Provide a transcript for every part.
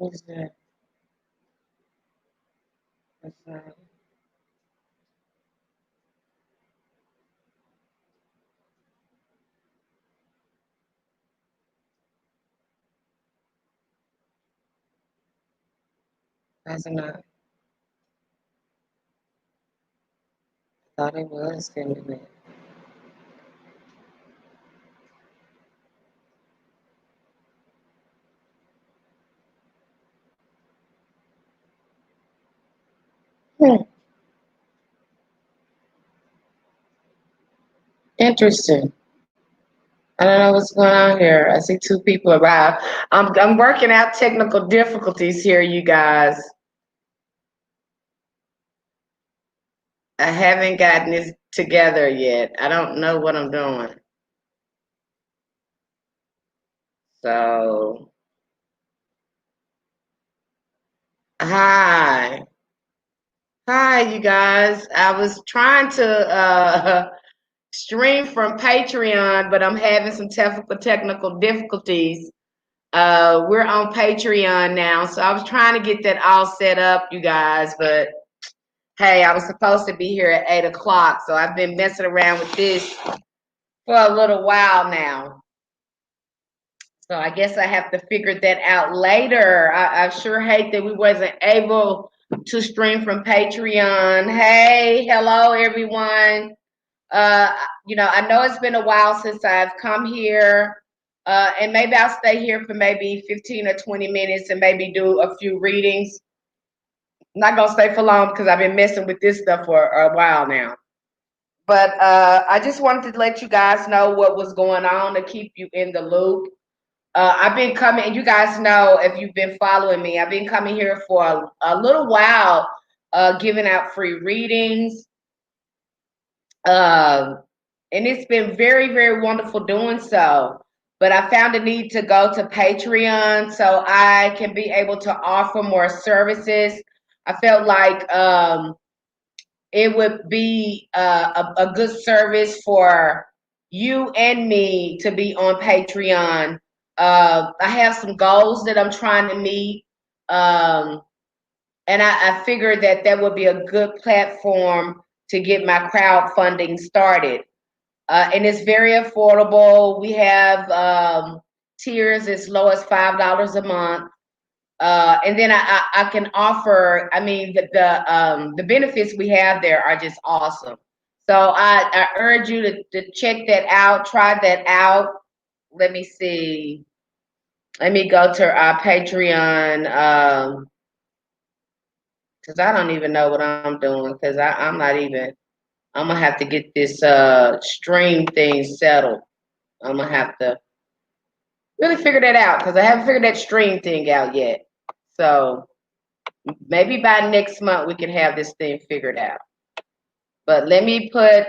What's that? What's that? That's not. Thought it was sending it. Hmm. Interesting. I don't know what's going on here. I see two people arrive. I'm working out technical difficulties here, you guys. I haven't gotten this together yet. I don't know what I'm doing. So, hi. Hi, you guys. I was trying to stream from Patreon, but I'm having some technical difficulties. We're on Patreon now, so I was trying to get that all set up, you guys, but hey, I was supposed to be here at 8 o'clock, so I've been messing around with this for a little while now. So I guess I have to figure that out later. I sure hate that we wasn't able to stream from Patreon. Hey, hello everyone. Uh, I know it's been a while since I've come here, and maybe I'll stay here for maybe 15 or 20 minutes and maybe do a few readings. I'm not gonna stay for long because I've been messing with this stuff for a while now. But I just wanted to let you guys know what was going on to keep you in the loop. I've been coming, and you guys know if you've been following me, I've been coming here for a little while, giving out free readings. Um, and it's been very, very wonderful doing so. But I found a need to go to Patreon so I can be able to offer more services. I felt like it would be a good service for you and me to be on Patreon. I have some goals that I'm trying to meet. Um, and I figured that that would be a good platform to get my crowdfunding started. And it's very affordable. We have tiers as low as $5 a month. And then I can offer. I mean, the benefits we have there are just awesome. So I urge you to check that out. Try that out. Let me see. Let me go to our Patreon because I don't even know what I'm doing because I'm not even. I'm gonna have to get this stream thing settled. I'm gonna have to really figure that out because I haven't figured that stream thing out yet. So maybe by next month we can have this thing figured out. But let me put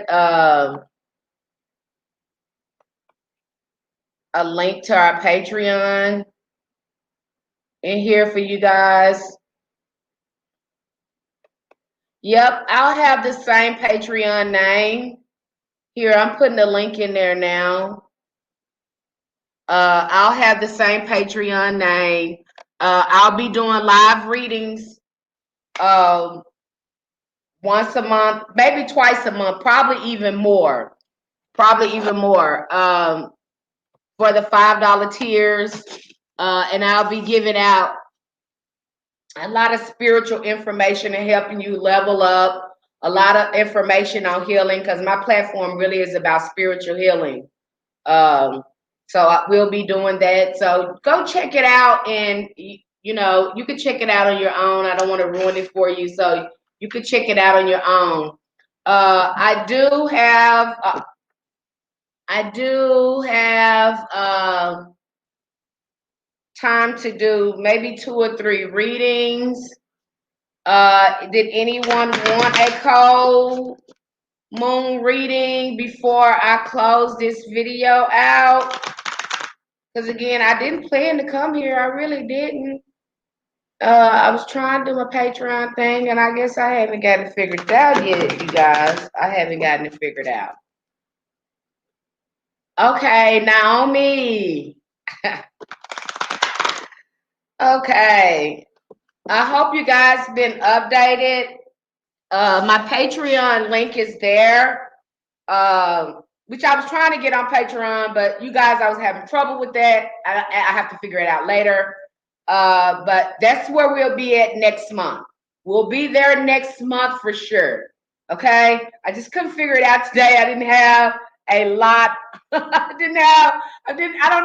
a link to our Patreon in here for you guys. Yep, I'll have the same Patreon name. Here, I'm putting the link in there now. I'll have the same Patreon name. I'll be doing live readings uh, once a month, maybe twice a month, probably even more. Probably even more. For the $5 tiers. And I'll be giving out a lot of spiritual information and helping you level up, a lot of information on healing because my platform really is about spiritual healing. Um, so I will be doing that. So go check it out, and you can check it out on your own. I don't want to ruin it for you, so you can check it out on your own. I do have time to do maybe 2 or 3 readings. Did anyone want a cold moon reading before I close this video out? Because again, I didn't plan to come here. I really didn't. I was trying to do my Patreon thing, and I guess I haven't got it figured out yet, you guys. I haven't gotten it figured out. Okay, Naomi. Okay. I hope you guys been updated. My Patreon link is there. Which I was trying to get on Patreon, but you guys, I was having trouble with that. I have to figure it out later. But that's where we'll be at next month. We'll be there next month for sure. Okay. I just couldn't figure it out today. I didn't have a lot. I don't know.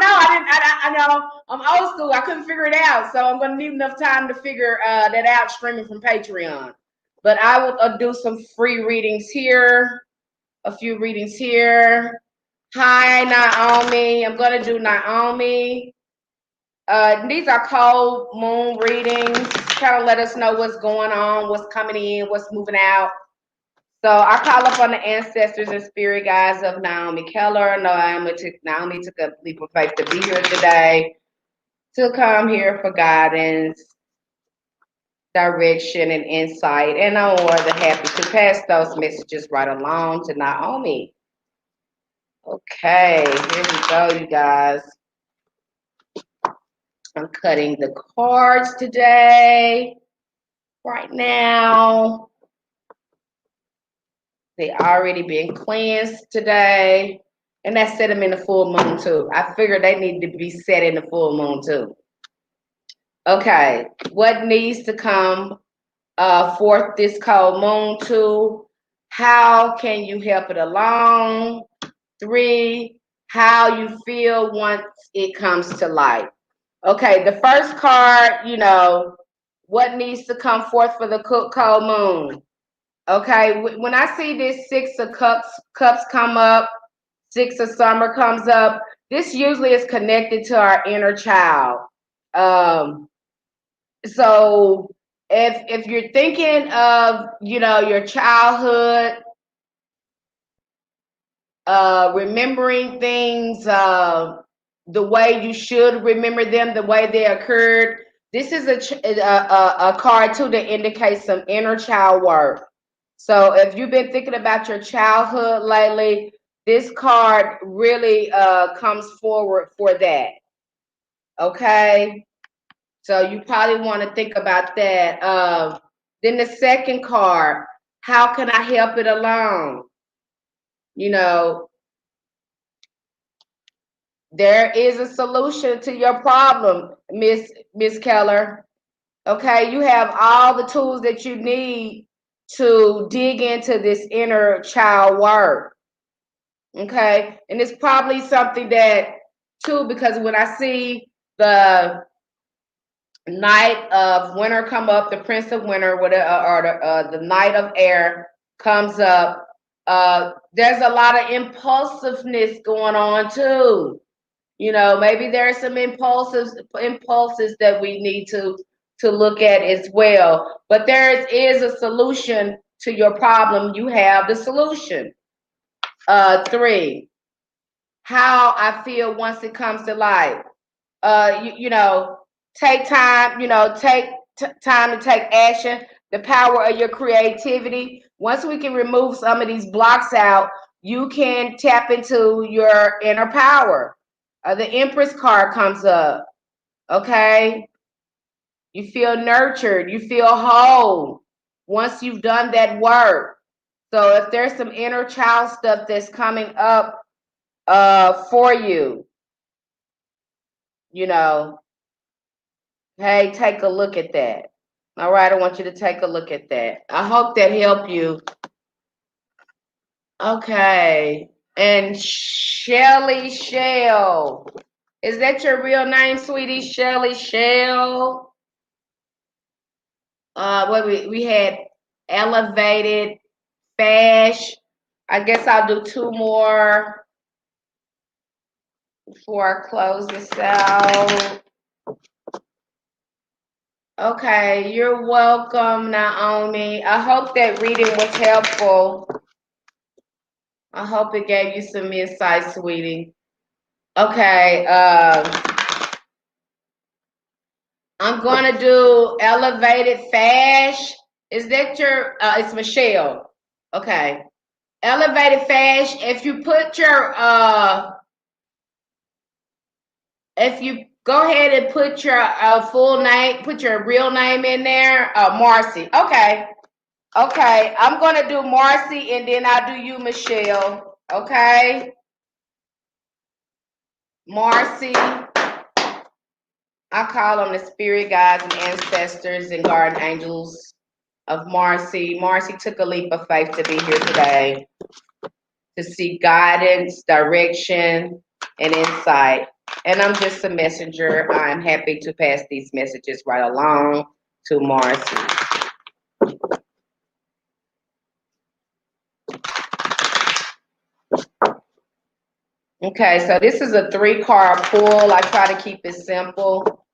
I know I'm old school. I couldn't figure it out. So I'm going to need enough time to figure that out streaming from Patreon. But I will do some free readings here. A few readings here. Hi, Naomi. I'm going to do Naomi. These are cold moon readings. Kind of let us know what's going on, what's coming in, what's moving out. So I call up on the ancestors and spirit guides of Naomi Keller. Naomi took a leap of faith to be here today, to come here for guidance, direction, and insight. And I'm more than happy to pass those messages right along to Naomi. Okay, here we go, you guys. I'm cutting the cards today, right now. They already been cleansed today. And I set them in the full moon too. I figured they need to be set in the full moon too. Okay, what needs to come forth this cold moon too? How can you help it along? 3, how you feel once it comes to light. Okay, the first card, what needs to come forth for the cold moon. Okay, when I see this 6 of cups come up, 6 of summer comes up, this usually is connected to our inner child. So if you're thinking of, your childhood, remembering things the way you should remember them, the way they occurred, this is a card too that indicates some inner child work. So if you've been thinking about your childhood lately, this card really comes forward for that. Okay, so you probably want to think about that. Then the second card, how can I help it along? There is a solution to your problem, Miss Keller. Okay, you have all the tools that you need to dig into this inner child work. Okay, and it's probably something that too, because when I see the Knight of Winter come up, the Prince of Winter, or the Knight of Air comes up. There's a lot of impulsiveness going on too. Maybe there are some impulses that we need to look at as well. But there is a solution to your problem. You have the solution. 3, how I feel once it comes to life. Take time. Take time to take action. The power of your creativity. Once we can remove some of these blocks out, you can tap into your inner power. The Empress card comes up. Okay, you feel nurtured. You feel whole once you've done that work. So if there's some inner child stuff that's coming up for you, hey, take a look at that. All right, I want you to take a look at that. I hope that helped you. Okay, and Shelly Shell. Is that your real name, sweetie? Shelly Shell? What we had elevated Fash. I guess I'll do 2 more before I close this out. Okay, you're welcome, Naomi. I hope that reading was helpful. I hope it gave you some insight, sweetie. Okay, I'm gonna do elevated Fash. Is that your? It's Michelle. Okay, elevated Fash. If you Go ahead and put your full name, put your real name in there. Marcy. Okay. Okay. I'm going to do Marcy and then I'll do you, Michelle. Okay. Marcy. I call on the spirit guides and ancestors and guardian angels of Marcy. Marcy took a leap of faith to be here today to seek guidance, direction, and insight. And I'm just a messenger. I'm happy to pass these messages right along to Marcy. Okay, so this is a 3-card pull. I try to keep it simple.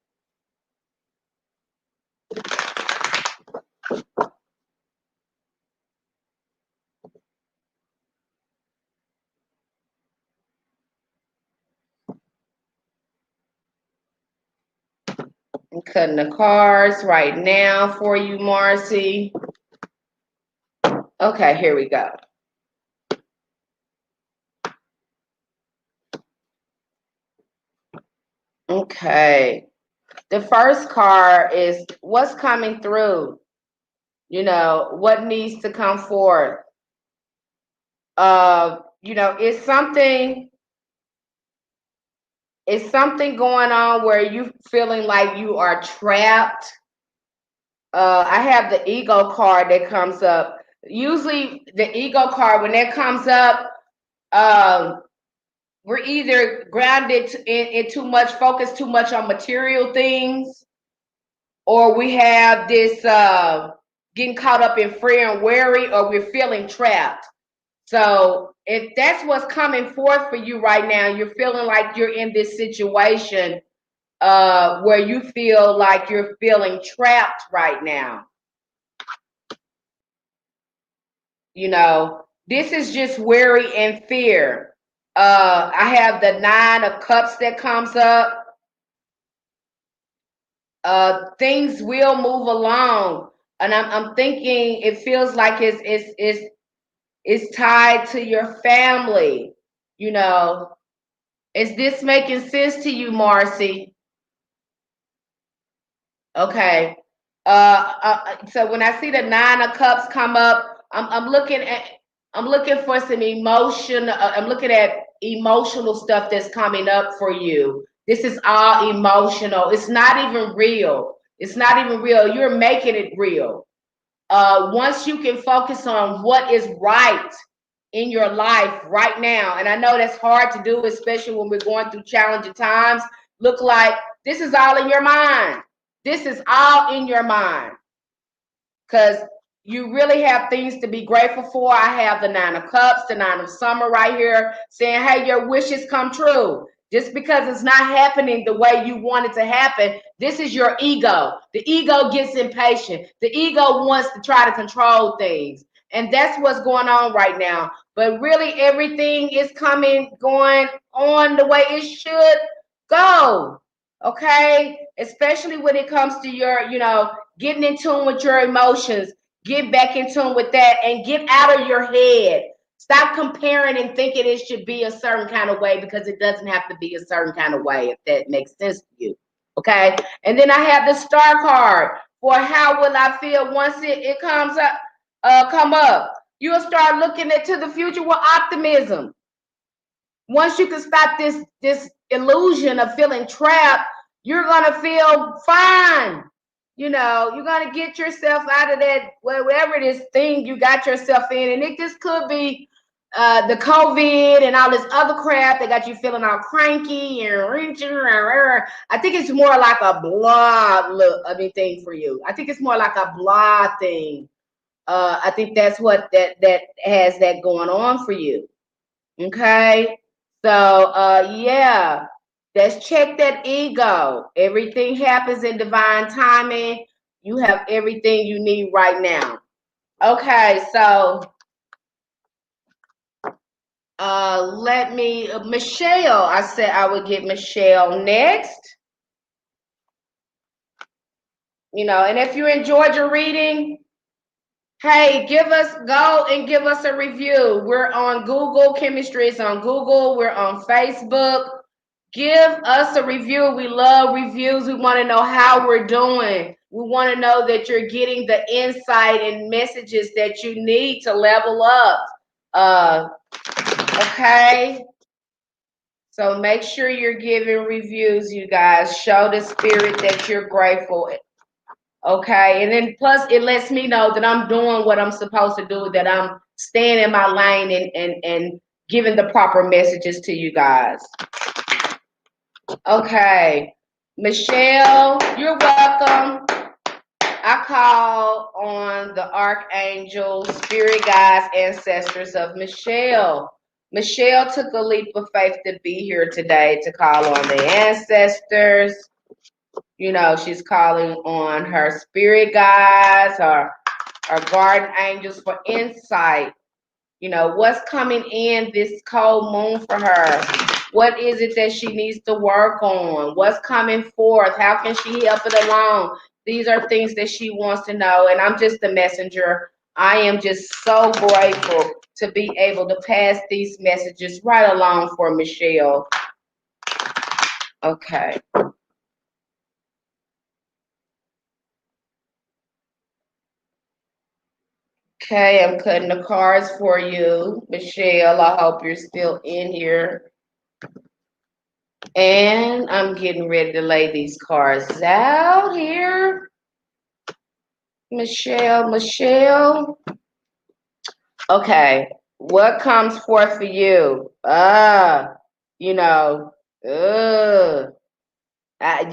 I'm cutting the cards right now for you, Marcy. Okay, here we go. Okay. The first card is what's coming through. You know, what needs to come forth. You know, it's something going on where you feeling like you are trapped. I have the ego card that comes up. Usually the ego card, when that comes up, we're either grounded in too much, focused too much on material things, or we have this getting caught up in fear and worry, or we're feeling trapped. So if that's what's coming forth for you right now, you're feeling like you're in this situation where you feel like you're feeling trapped right now. You know, this is just worry and fear. I have the 9 of Cups that comes up. Things will move along, and I'm thinking it feels like it's tied to your family. You know, is this making sense to you, Marcy? Okay. So when I see the 9 of Cups come up, I'm looking for some emotion. I'm looking at emotional stuff that's coming up for you. This is all emotional. It's not even real. It's not even real. You're making it real. Once you can focus on what is right in your life right now, and I know that's hard to do, especially when we're going through challenging times. Look like this is all in your mind. This is all in your mind because you really have things to be grateful for. I have the 9 of Cups, the 9 of Summer right here saying, hey, your wishes come true. Just because it's not happening the way you want it to happen, this is your ego. The ego gets impatient. The ego wants to try to control things. And that's what's going on right now. But really, everything is going on the way it should go. Okay? Especially when it comes to your, you know, getting in tune with your emotions. Get back in tune with that and get out of your head. Stop comparing and thinking it should be a certain kind of way because it doesn't have to be a certain kind of way, if that makes sense to you. Okay. And then I have the Star card for how will I feel once it comes up, come up. You'll start looking into the future with optimism. Once you can stop this illusion of feeling trapped, you're gonna feel fine. You know, you're gonna get yourself out of that whatever this thing you got yourself in, and it just could be the COVID and all this other crap that got you feeling all cranky and I think it's more like a blah thing for you. I think it's more like a blah thing. I think that's what that has that going on for you. Okay. So yeah, let's check that ego. Everything happens in divine timing. You have everything you need right now. Okay, so let me Michelle. I said I would get Michelle next. You know, and if you enjoyed your reading, hey, go and give us a review. We're on Google. Chemistry is on Google. We're on Facebook. Give us a review. We love reviews. We want to know how we're doing. We want to know that you're getting the insight and messages that you need to level up. Okay. So make sure you're giving reviews, you guys. Show the spirit that you're grateful. Okay. And then plus it lets me know that I'm doing what I'm supposed to do, that I'm staying in my lane and giving the proper messages to you guys. Okay. Michelle, you're welcome. I call on the archangels, spirit guides, ancestors of Michelle. Michelle took a leap of faith to be here today to call on the ancestors. You know, she's calling on her spirit guides, her guardian angels for insight. You know, what's coming in this cold moon for her? What is it that she needs to work on? What's coming forth? How can she help it along? These are things that she wants to know, and I'm just a messenger. I am just so grateful to be able to pass these messages right along for Michelle. Okay. Okay, I'm cutting the cards for you, Michelle. I hope you're still in here. And I'm getting ready to lay these cards out here. Michelle. Okay, what comes forth for you? You know, you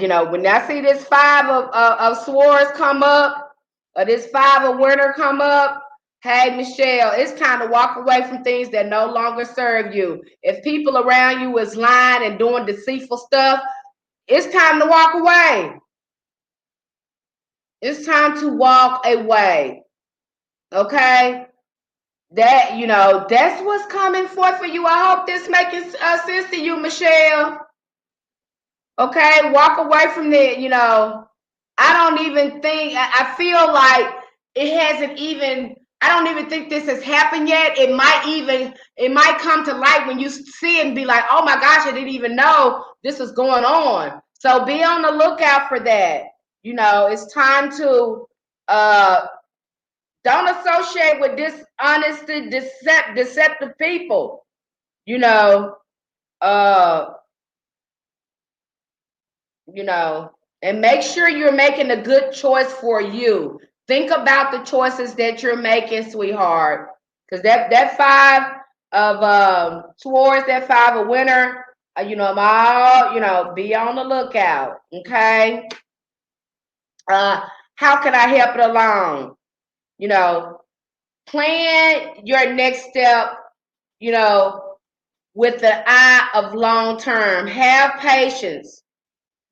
know, when I see this five of swords come up, or this five of winter come up, hey, Michelle, it's time to walk away from things that no longer serve you. If people around you is lying and doing deceitful stuff, it's time to walk away. It's time to walk away. Okay? That, you know, that's what's coming forth for you. I hope this making sense to you, Michelle. Okay? Walk away from that, you know. I don't even think, I feel like it hasn't even, I don't even think this has happened yet. It might come to light when you see it and be like, oh my gosh, I didn't even know this was going on. So be on the lookout for that. You know, it's time to don't associate with dishonest, deceptive people. You know, uh, you know, and make sure you're making a good choice for you. Think about the choices that you're making, sweetheart, because that five of swords, that five of winter, you know, I'm all, you know, be on the lookout. Okay. How can I help it along? You know, plan your next step, you know, with the eye of long term. Have patience.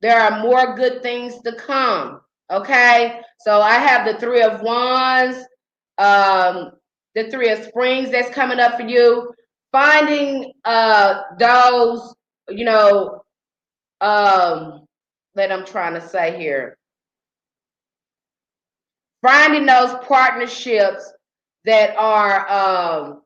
There are more good things to come. Okay. So I have the three of wands, the three of springs that's coming up for you. Finding those, you know, that I'm trying to say here. Finding those partnerships that are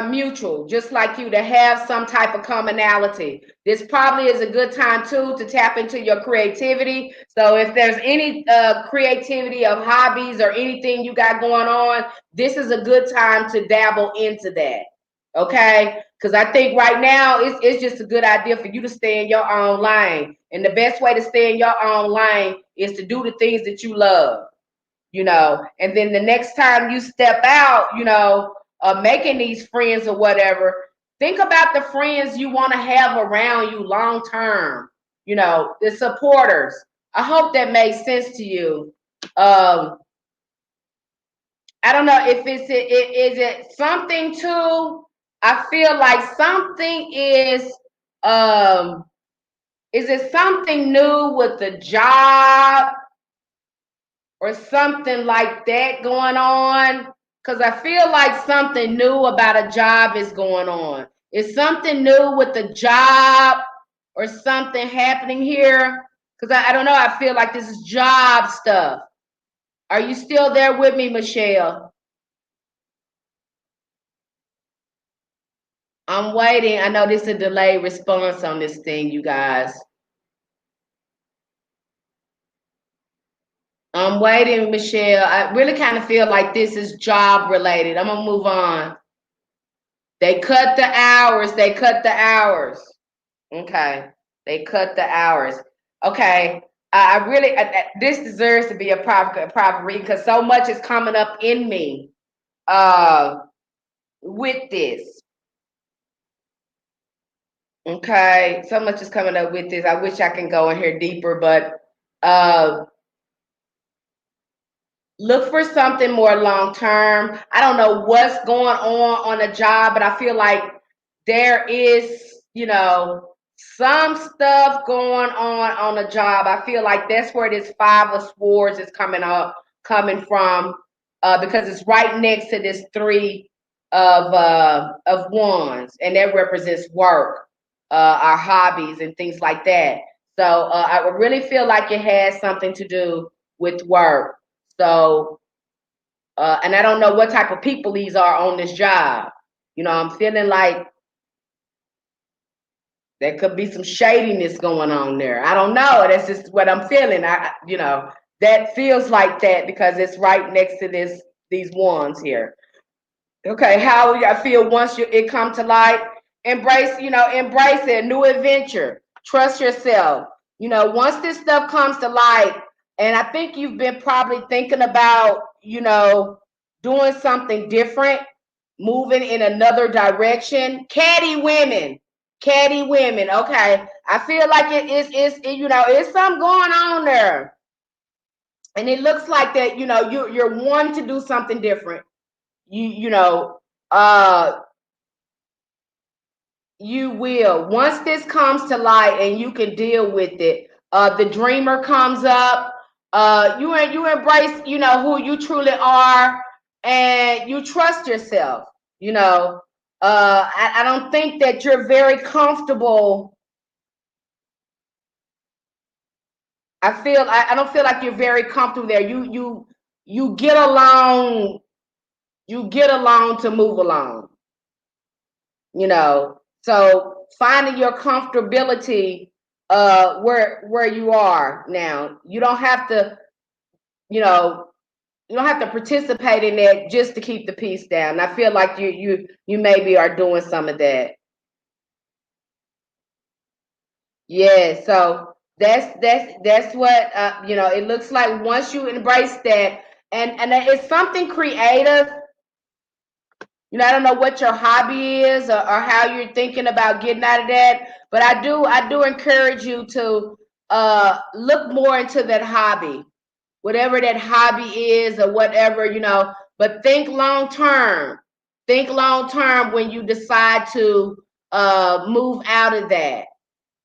mutual, just like you, to have some type of commonality. This probably is a good time too to tap into your creativity. So if there's any creativity of hobbies or anything you got going on, this is a good time to dabble into that. Okay, because I think right now it's just a good idea for you to stay in your own lane, and the best way to stay in your own lane is to do the things that you love, you know. And then the next time you step out, you know, making these friends or whatever, think about the friends you want to have around you long term, you know, the supporters. I hope that makes sense to you. I don't know if is it something too. I feel like something is it something new with the job or something like that going on? Because I feel like something new about a job is going on. Is something new with the job or something happening here? Because I don't know. I feel like this is job stuff. Are you still there with me, Michelle? I'm waiting. I know this is a delayed response on this thing, you guys. I'm waiting, Michelle. I really kind of feel like this is job related. I'm gonna move on. They cut the hours. They cut the hours. Okay. They cut the hours. Okay. I really, this deserves to be a private read because so much is coming up in me with this. Okay. So much is coming up with this. I wish I can go in here deeper, but look for something more long term. I don't know what's going on a job, but I feel like there is, some stuff going on a job. I feel like that's where this five of swords is coming from, because it's right next to this three of wands, and that represents work, our hobbies and things like that. So I really feel like it has something to do with work. So, and I don't know what type of people these are on this job. I'm feeling like there could be some shadiness going on there. I don't know. That's just what I'm feeling. That feels like that because it's right next to these ones here. Okay, how I feel once it come to light. Embrace it. New adventure. Trust yourself. Once this stuff comes to light, and I think you've been probably thinking about, doing something different, moving in another direction. Catty women. Okay, I feel like it's something going on there, and it looks like that. You're wanting to do something different. Uh you will. Once this comes to light and you can deal with it, the dreamer comes up. You embrace, who you truly are, and you trust yourself. I don't think that you're very comfortable. I don't feel like you're very comfortable there. You get along. You get along to move along. So finding your comfortability where you are now. You know you don't have to participate in that just to keep the peace down. I feel like you maybe are doing some of that. Yeah, so that's what it looks like once you embrace that, and it's something creative. I don't know what your hobby is, or how you're thinking about getting out of that, but I do encourage you to look more into that hobby, whatever that hobby is, or whatever, but think long term. Think long term when you decide to move out of that.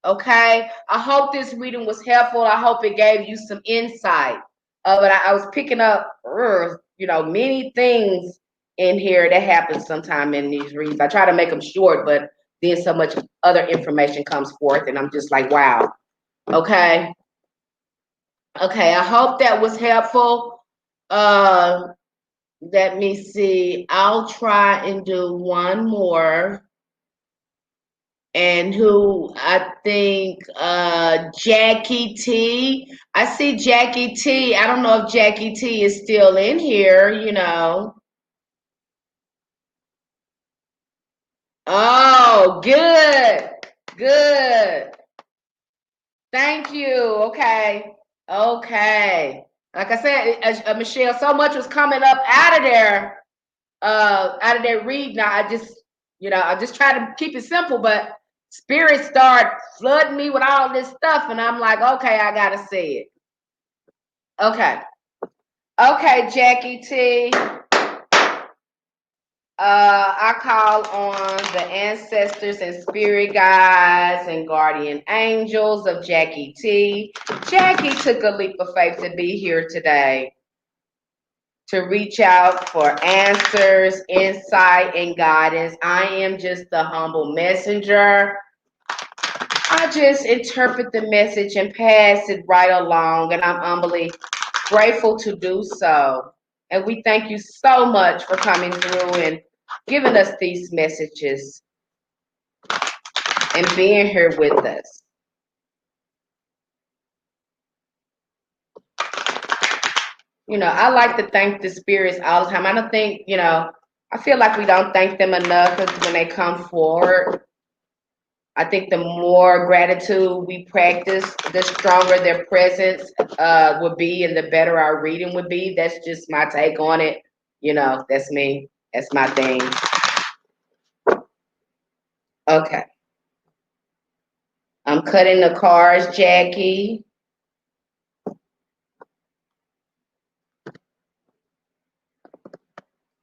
Okay. I hope this reading was helpful. I hope it gave you some insight. But I was picking up, many things in here that happens sometime in these reads. I try to make them short, but then so much other information comes forth, and I'm just like, wow. Okay. Okay. I hope that was helpful. Let me see. I'll try and do one more. And who I think Jackie T. I see Jackie T. I don't know if Jackie T is still in here. Oh, good. Good. Thank you. Okay. Okay. Like I said, Michelle, so much was coming up out of that read. Now I just try to keep it simple, but spirits start flooding me with all this stuff, and I'm like, okay, I gotta say it. Okay. Okay, Jackie T. I call on the ancestors and spirit guides and guardian angels of Jackie T. Jackie took a leap of faith to be here today, to reach out for answers, insight, and guidance. I am just the humble messenger. I just interpret the message and pass it right along, and I'm humbly grateful to do so. And we thank you so much for coming through and giving us these messages. and being here with us. You know, I like to thank the spirits all the time. I don't think, you know, I feel like we don't thank them enough because when they come forward, I think the more gratitude we practice, the stronger their presence would be and the better our reading would be. That's just my take on it. You know, that's me. That's my thing. Okay. I'm cutting the cards, Jackie.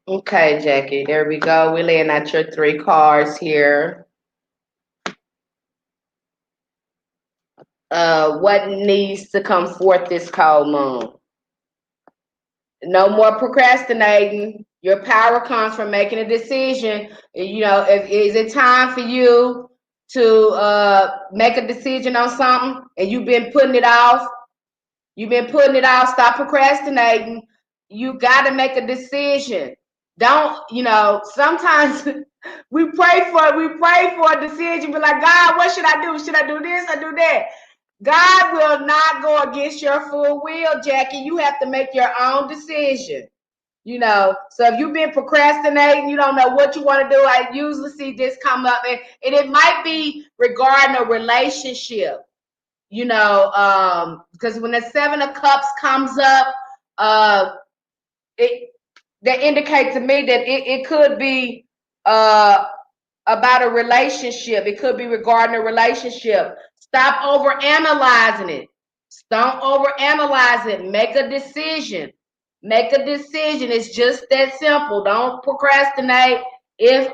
Okay, Jackie, there we go. We're laying out your 3 cards here. What needs to come forth this cold moon? No more procrastinating. Your power comes from making a decision. You know, is it time for you to make a decision on something and you've been putting it off? You've been putting it off. Stop procrastinating. You got to make a decision. Don't, you know, sometimes we pray for a decision, be like, God, what should I do? Should I do this or do that? God will not go against your full will, Jackie. You have to make your own decision. You know, so if you've been procrastinating, you don't know what you want to do. I usually see this come up, and it might be regarding a relationship. You know, because when the 7 of Cups comes up, it that indicates to me that it could be about a relationship. It could be regarding a relationship. Stop over analyzing it. Don't over analyze it. Make a decision. Make a decision. It's just that simple. Don't procrastinate. If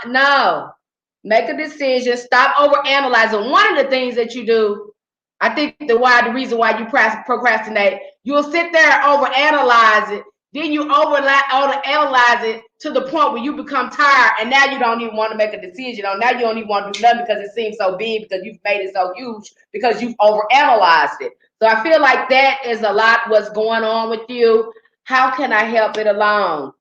no. Make a decision. Stop over analyzing. One of the things that you do, I think the reason why you procrastinate, you'll sit there and over analyze it. Then you over analyze it to the point where you become tired, and now you don't even want to make a decision. Or now you don't even want to do nothing because it seems so big, because you've made it so huge, because you've over analyzed it. So I feel like that is a lot what's going on with you. How can I help it along?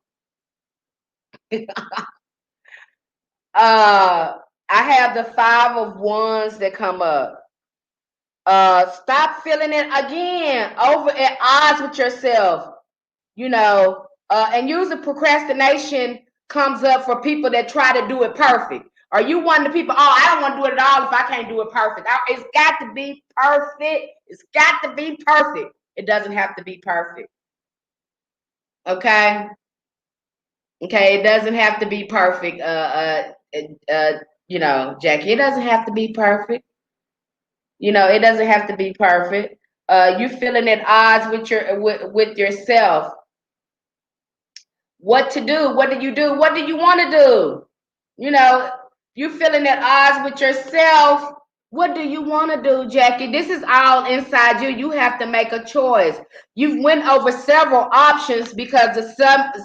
I have the 5 of Wands that come up. Stop feeling it again over at odds with yourself. You know, and usually procrastination comes up for people that try to do it perfect. Are you one of the people, oh, I don't want to do it at all if I can't do it perfect? It's got to be perfect. It's got to be perfect. It doesn't have to be perfect. Okay? Okay, it doesn't have to be perfect. You know, Jackie, it doesn't have to be perfect. You know, it doesn't have to be perfect. You feeling at odds with yourself. What to do? What do you do? What do you want to do? You know, you feeling at odds with yourself. What do you want to do, Jackie? This is all inside you. You have to make a choice. You've went over several options because the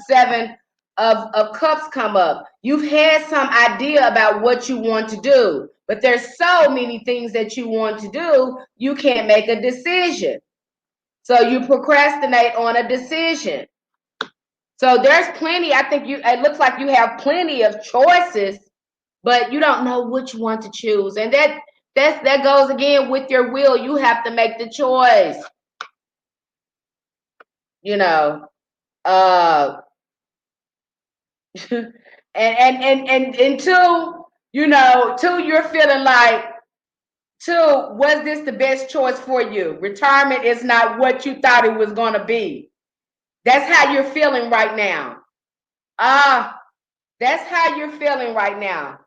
7 of Cups come up. You've had some idea about what you want to do, but there's so many things that you want to do, you can't make a decision. So you procrastinate on a decision. So there's plenty. I think it looks like you have plenty of choices, but you don't know which one to choose. And that goes again with your will. You have to make the choice. You know. And two, you know, two, you're feeling like, two, was this the best choice for you? Retirement is not what you thought it was gonna be. That's how you're feeling right now. That's how you're feeling right now.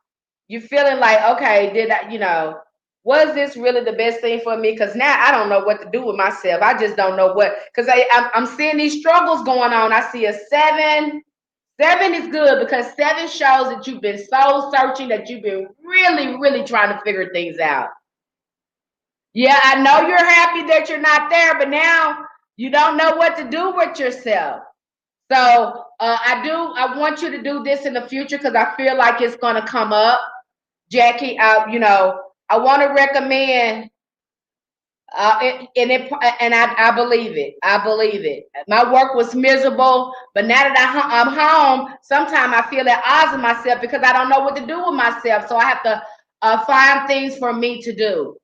You're feeling like, okay, did I, you know, was this really the best thing for me? Because now I don't know what to do with myself. I just don't know what, because I'm seeing these struggles going on. I see a 7. 7 is good because 7 shows that you've been soul searching, that you've been really, really trying to figure things out. Yeah, I know you're happy that you're not there, but now you don't know what to do with yourself. So I want you to do this in the future because I feel like it's going to come up. Jackie, you know, I want to recommend, and I believe it. I believe it. My work was miserable, but now that I'm home, sometimes I feel at odds with myself because I don't know what to do with myself. So I have to find things for me to do.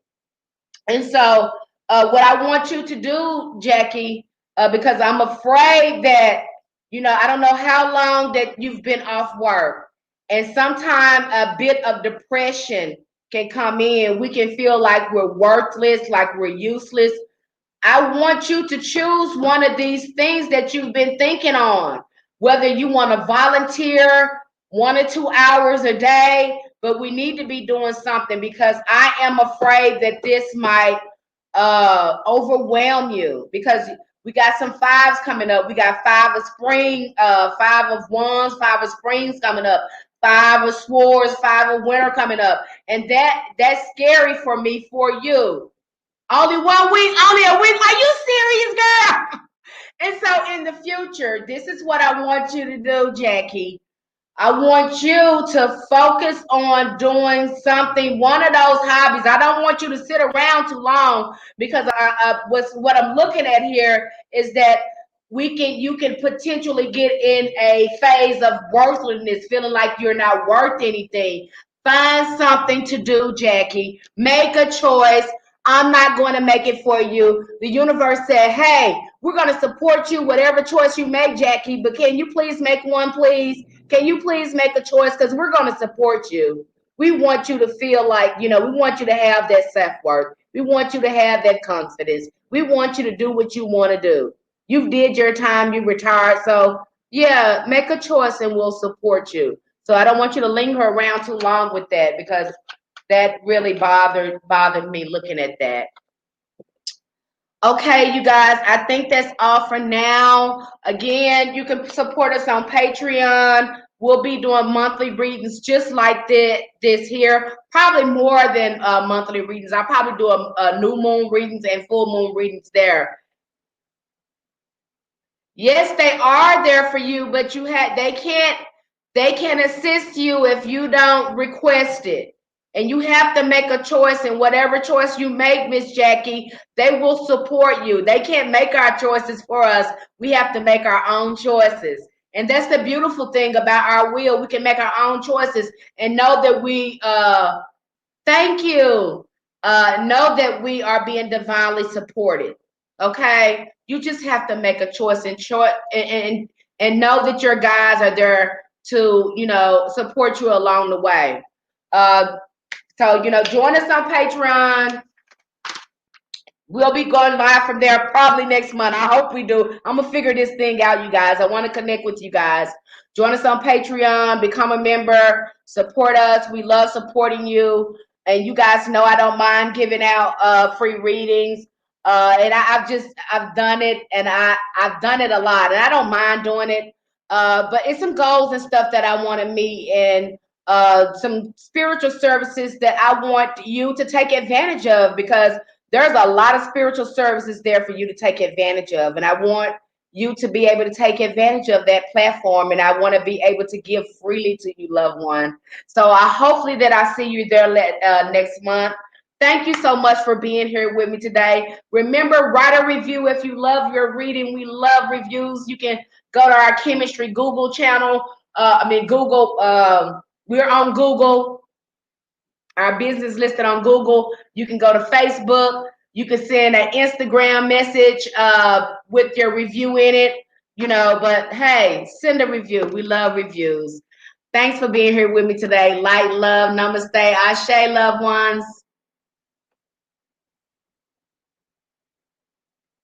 And so, what I want you to do, Jackie, because I'm afraid that, I don't know how long that you've been off work, and sometimes a bit of depression can come in. We can feel like we're worthless, like we're useless. I want you to choose one of these things that you've been thinking on, whether you want to volunteer 1 or 2 hours a day, but we need to be doing something because I am afraid that this might overwhelm you because we got some fives coming up. We got five of spring, five of wands, five of springs coming up, five of swords, five of winter coming up. And that's scary for me for you. Only 1 week, only a week. Are you serious, girl? And so in the future, this is what I want you to do, Jackie. I want you to focus on doing something, one of those hobbies. I don't want you to sit around too long because what I'm looking at here is that you can potentially get in a phase of worthlessness, feeling like you're not worth anything. Find something to do, Jackie. Make a choice. I'm not going to make it for you. The universe said, hey, we're going to support you, whatever choice you make, Jackie, but can you please make one, please? Can you please make a choice? Because we're going to support you. We want you to feel like, we want you to have that self-worth. We want you to have that confidence. We want you to do what you want to do. You did your time, you retired. So, yeah, make a choice and we'll support you. So I don't want you to linger around too long with that because that really bothered me looking at that. Okay, you guys, I think that's all for now. Again, you can support us on Patreon. We'll be doing monthly readings just like this here. Probably more than monthly readings. I'll probably do a new moon readings and full moon readings there. Yes, they are there for you, but they can't assist you if you don't request it. And you have to make a choice, and whatever choice you make, Miss Jackie, they will support you. They can't make our choices for us. We have to make our own choices. And that's the beautiful thing about our will. We can make our own choices and know that we thank you. Know that we are being divinely supported. Okay, you just have to make a choice and know that your guys are there to support you along the way. So join us on Patreon. We'll be going live from there probably next month. I hope we do. I'm gonna figure this thing out, you guys. I want to connect with you guys. Join us on Patreon, become a member, support us. We love supporting you. And you guys know I don't mind giving out free readings. And I've done it, and I've done it a lot, and I don't mind doing it. But it's some goals and stuff that I want to meet, and some spiritual services that I want you to take advantage of because there's a lot of spiritual services there for you to take advantage of. And I want you to be able to take advantage of that platform. And I want to be able to give freely to you, loved one. So I hopefully that I see you there next month. Thank you so much for being here with me today. Remember, write a review if you love your reading. We love reviews. You can go to our chemistry Google channel. Google. We're on Google. Our business listed on Google. You can go to Facebook. You can send an Instagram message with your review in it. But hey, send a review. We love reviews. Thanks for being here with me today. Light, love, namaste, ashe, loved ones.